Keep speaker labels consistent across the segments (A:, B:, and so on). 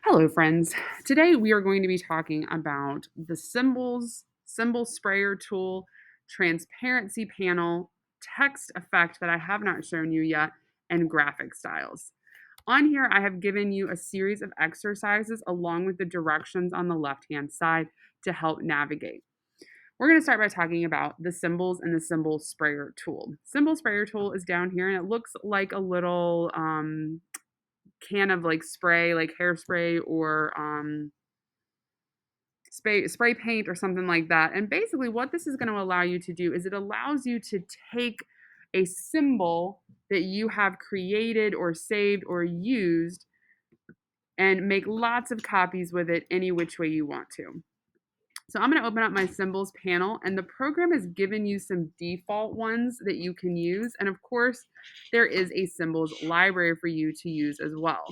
A: Hello, friends. Today we are going to be talking about the symbol sprayer tool, transparency panel, text effect that I have not shown you yet, and graphic styles. On here, I have given you a series of exercises along with the directions on the left-hand side to help navigate. We're going to start by talking about the symbols and the symbol sprayer tool. Symbol sprayer tool is down here and it looks like a little can of like spray, like hairspray or spray paint or something like that. And basically, what this is going to allow you to do is it allows you to take a symbol that you have created or saved or used and make lots of copies with it any which way you want to. So I'm going to open up my symbols panel, and the program has given you some default ones that you can use. And of course, there is a symbols library for you to use as well.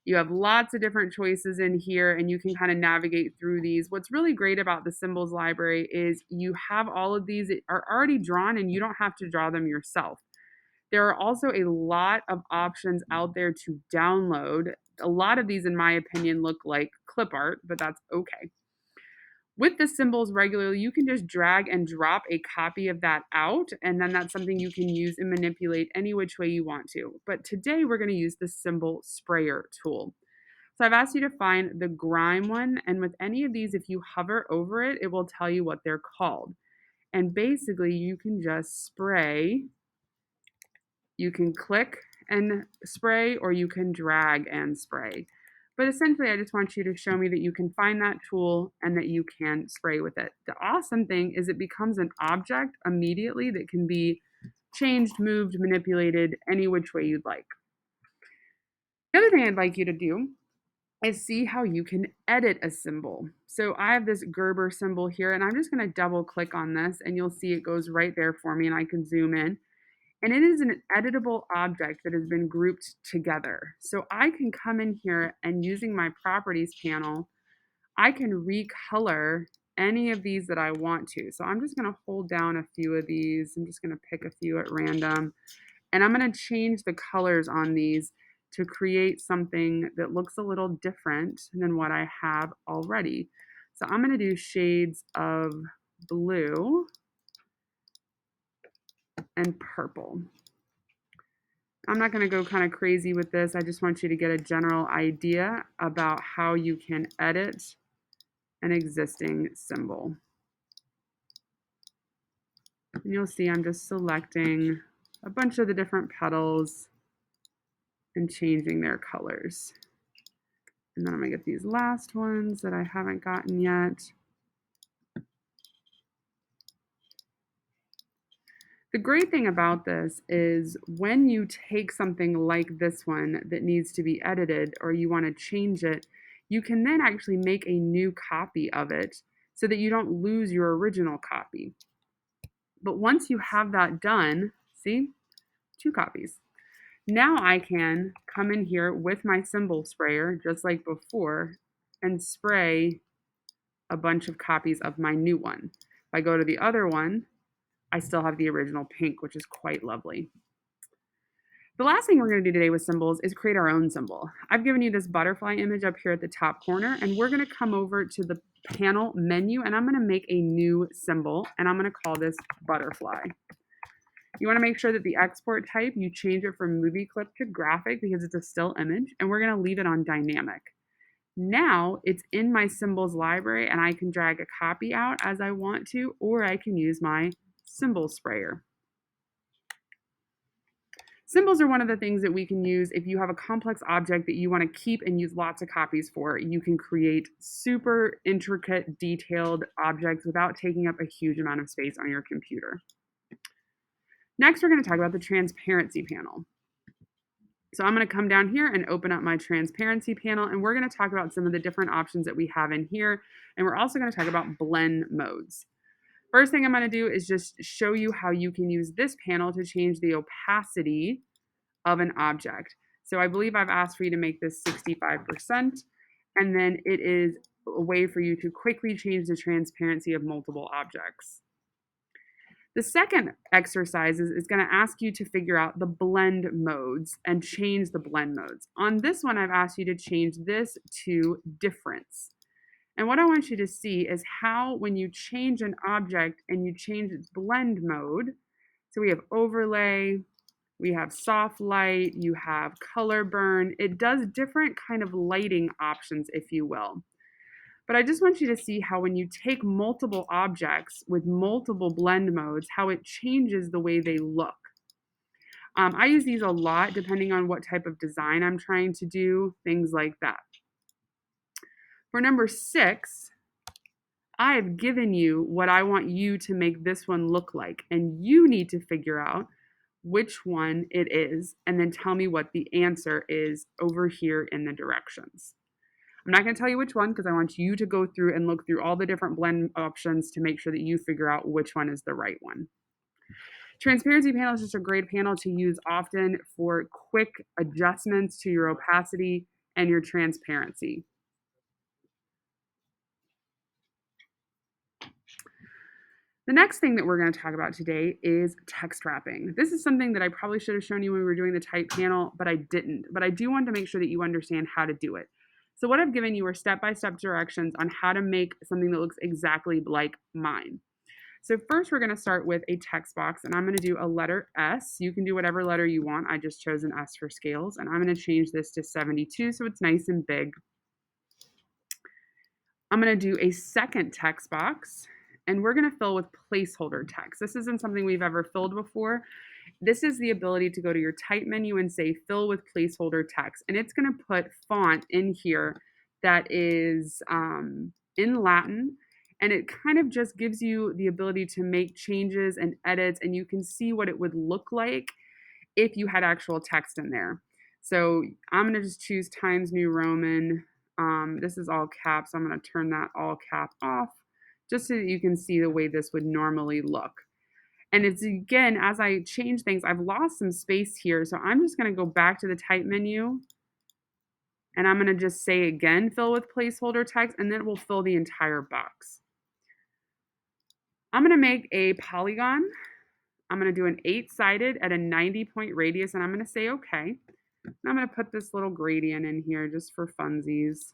A: You have lots of different choices in here and you can kind of navigate through these. What's really great about the symbols library is you have all of these that are already drawn and you don't have to draw them yourself. There are also a lot of options out there to download. A lot of these, in my opinion, look like clip art, but that's okay. With the symbols regularly, you can just drag and drop a copy of that out, and then that's something you can use and manipulate any which way you want to. But today we're going to use the symbol sprayer tool. So I've asked you to find the grime one, and with any of these, if you hover over it, it will tell you what they're called. And basically, you can just spray. You can click and spray, or you can drag and spray. But essentially, I just want you to show me that you can find that tool and that you can spray with it. The awesome thing is it becomes an object immediately that can be changed, moved, manipulated any which way you'd like. The other thing I'd like you to do is see how you can edit a symbol. So I have this Gerber symbol here, and I'm just going to double click on this, and you'll see it goes right there for me, and I can zoom in. And it is an editable object that has been grouped together. So I can come in here and using my properties panel, I can recolor any of these that I want to. So I'm just going to hold down a few of these. I'm just going to pick a few at random. And I'm going to change the colors on these to create something that looks a little different than what I have already. So I'm going to do shades of blue and purple. I'm not going to go kind of crazy with this. I just want you to get a general idea about how you can edit an existing symbol. And you'll see I'm just selecting a bunch of the different petals and changing their colors. And then I'm going to get these last ones that I haven't gotten yet. The great thing about this is when you take something like this one that needs to be edited or you want to change it, you can then actually make a new copy of it so that you don't lose your original copy. But once you have that done, see, 2 copies. Now I can come in here with my symbol sprayer, just like before, and spray a bunch of copies of my new one. If I go to the other one, I still have the original pink, which is quite lovely. The last thing we're going to do today with symbols is create our own symbol. I've given you this butterfly image up here at the top corner, and we're going to come over to the panel menu, and I'm going to make a new symbol, and I'm going to call this butterfly. You want to make sure that the export type, you change it from movie clip to graphic because it's a still image, and we're going to leave it on dynamic. Now it's in my symbols library, and I can drag a copy out as I want to, or I can use my symbol sprayer. Symbols are one of the things that we can use if you have a complex object that you want to keep and use lots of copies for. You can create super intricate, detailed objects without taking up a huge amount of space on your computer. Next, we're going to talk about the transparency panel. So I'm going to come down here and open up my transparency panel, and we're going to talk about some of the different options that we have in here, and we're also going to talk about blend modes. First thing I'm going to do is just show you how you can use this panel to change the opacity of an object. So I believe I've asked for you to make this 65%, and then it is a way for you to quickly change the transparency of multiple objects. The second exercise is going to ask you to figure out the blend modes and change the blend modes. On this one, I've asked you to change this to difference. And what I want you to see is how when you change an object and you change its blend mode, so we have overlay, we have soft light, you have color burn. It does different kind of lighting options, if you will. But I just want you to see how when you take multiple objects with multiple blend modes, how it changes the way they look. I use these a lot depending on what type of design I'm trying to do, things like that. For number 6, I have given you what I want you to make this one look like, and you need to figure out which one it is, and then tell me what the answer is over here in the directions. I'm not going to tell you which one because I want you to go through and look through all the different blend options to make sure that you figure out which one is the right one. Transparency panel is just a great panel to use often for quick adjustments to your opacity and your transparency. The next thing that we're going to talk about today is text wrapping. This is something that I probably should have shown you when we were doing the type panel, but I didn't. But I do want to make sure that you understand how to do it. So what I've given you are step-by-step directions on how to make something that looks exactly like mine. So first we're going to start with a text box, and I'm going to do a letter S. You can do whatever letter you want. I just chose an S for scales, and I'm going to change this to 72 so it's nice and big. I'm going to do a second text box, and we're going to fill with placeholder text. This isn't something we've ever filled before. This is the ability to go to your type menu and say fill with placeholder text, and it's going to put font in here that is in Latin, and it kind of just gives you the ability to make changes and edits, and you can see what it would look like if you had actual text in there. So I'm going to just choose Times New Roman. This is all caps. So I'm going to turn that all cap off just so that you can see the way this would normally look. And it's again, as I change things, I've lost some space here. So I'm just going to go back to the type menu and I'm going to just say again, fill with placeholder text, and then it will fill the entire box. I'm going to make a polygon. I'm going to do an 8-sided at a 90-point radius, and I'm going to say okay. And I'm going to put this little gradient in here just for funsies.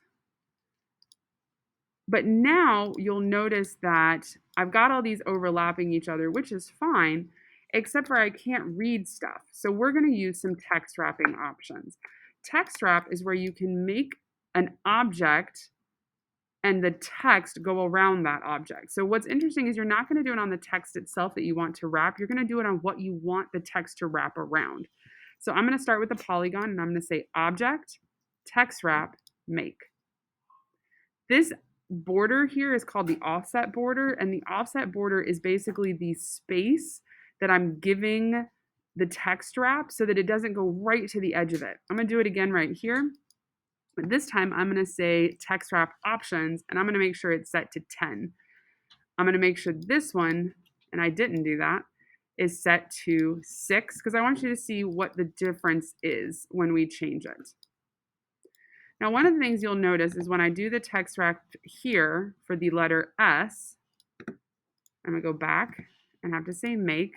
A: But now you'll notice that I've got all these overlapping each other, which is fine, except for I can't read stuff. So we're going to use some text wrapping options. Text wrap is where you can make an object and the text go around that object. So what's interesting is you're not going to do it on the text itself that you want to wrap. You're going to do it on what you want the text to wrap around. So I'm going to start with the polygon, and I'm going to say object, text wrap, make. This border here is called the offset border, and the offset border is basically the space that I'm giving the text wrap so that it doesn't go right to the edge of it. I'm going to do it again right here. But this time I'm going to say text wrap options, and I'm going to make sure it's set to 10. I'm going to make sure this one, and I didn't do that, is set to 6 because I want you to see what the difference is when we change it. Now, one of the things you'll notice is when I do the text wrap here for the letter S, I'm going to go back and have to say make.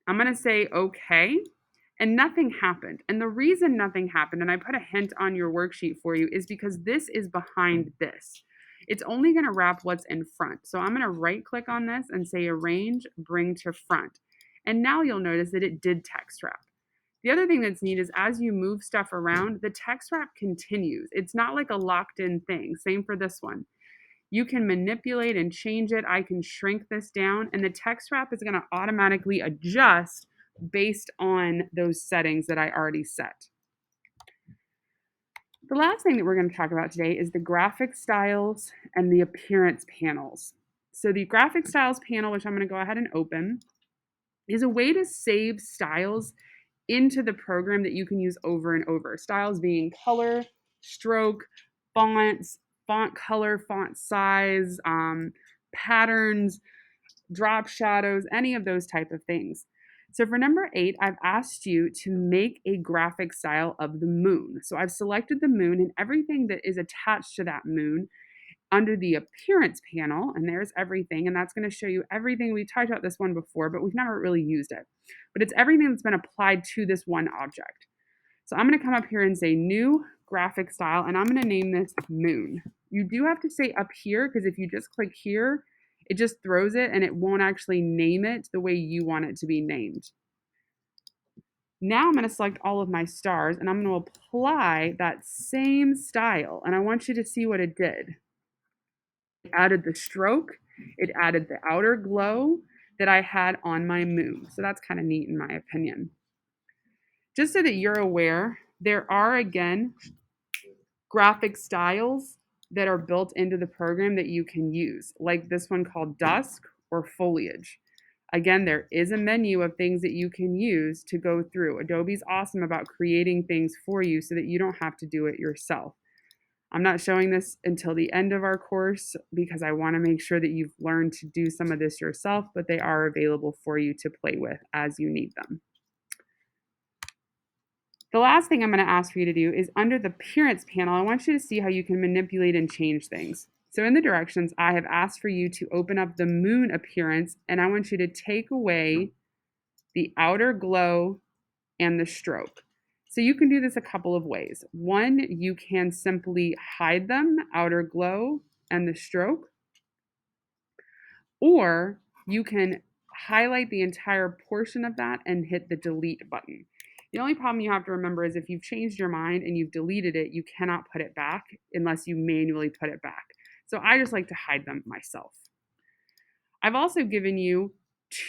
A: I'm going to say okay. And nothing happened. And the reason nothing happened, and I put a hint on your worksheet for you, is because this is behind this. It's only going to wrap what's in front. So I'm going to right click on this and say arrange, bring to front. And now you'll notice that it did text wrap. The other thing that's neat is as you move stuff around, the text wrap continues. It's not like a locked in thing. Same for this one. You can manipulate and change it. I can shrink this down, and the text wrap is going to automatically adjust based on those settings that I already set. The last thing that we're going to talk about today is the graphic styles and the appearance panels. So the graphic styles panel, which I'm going to go ahead and open, is a way to save styles into the program that you can use over and over. Styles being color, stroke, fonts, font color, font size, patterns, drop shadows, any of those type of things. So for number 8, I've asked you to make a graphic style of the moon. So I've selected the moon and everything that is attached to that moon under the appearance panel, and there's everything, and that's going to show you everything. We talked about this one before, but we've never really used it. But it's everything that's been applied to this one object. So I'm going to come up here and say new graphic style, and I'm going to name this moon. You do have to say up here, because if you just click here, it just throws it and it won't actually name it the way you want it to be named. Now I'm going to select all of my stars and I'm going to apply that same style, and I want you to see what it did. It added the stroke, it added the outer glow that I had on my moon. So that's kind of neat in my opinion. Just so that you're aware, there are, again, graphic styles that are built into the program that you can use, like this one called dusk or foliage. Again, there is a menu of things that you can use to go through. Adobe's awesome about creating things for you so that you don't have to do it yourself. I'm not showing this until the end of our course because I want to make sure that you've learned to do some of this yourself, but they are available for you to play with as you need them. The last thing I'm going to ask for you to do is under the appearance panel, I want you to see how you can manipulate and change things. So in the directions, I have asked for you to open up the moon appearance, and I want you to take away the outer glow and the stroke. So you can do this a couple of ways. One, you can simply hide them, outer glow and the stroke, or you can highlight the entire portion of that and hit the delete button. The only problem you have to remember is if you've changed your mind and you've deleted it, you cannot put it back unless you manually put it back. So I just like to hide them myself. I've also given you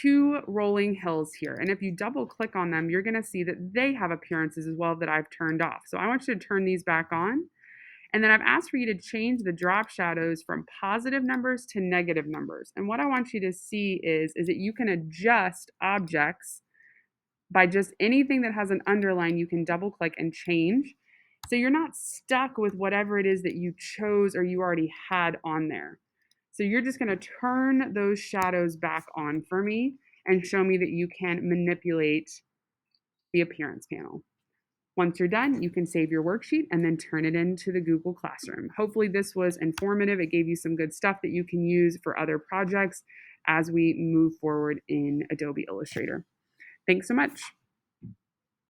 A: 2 rolling hills here, and if you double click on them, you're going to see that they have appearances as well that I've turned off. So I want you to turn these back on, and then I've asked for you to change the drop shadows from positive numbers to negative numbers. And what I want you to see is that you can adjust objects by just anything that has an underline. You can double click and change. So you're not stuck with whatever it is that you chose or you already had on there. So you're just going to turn those shadows back on for me and show me that you can manipulate the appearance panel. Once you're done, you can save your worksheet and then turn it into the Google Classroom. Hopefully this was informative. It gave you some good stuff that you can use for other projects as we move forward in Adobe Illustrator. Thanks so much.